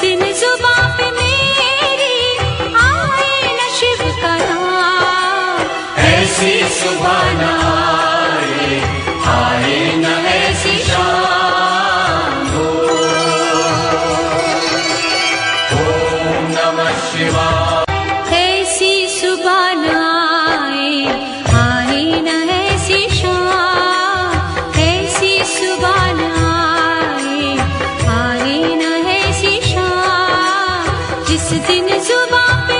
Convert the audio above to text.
दिन जुबां पे मेरी आए न शिव का नाम, ऐसी सुबह न आए, आए न ऐसी शाम हो। ओम नमः शिवाय। ऐसी सुबह न आए, आए न ऐसी शाम, ऐसी सुबह न आए, आए न ऐसी शाम, जिस दिन जुबां पे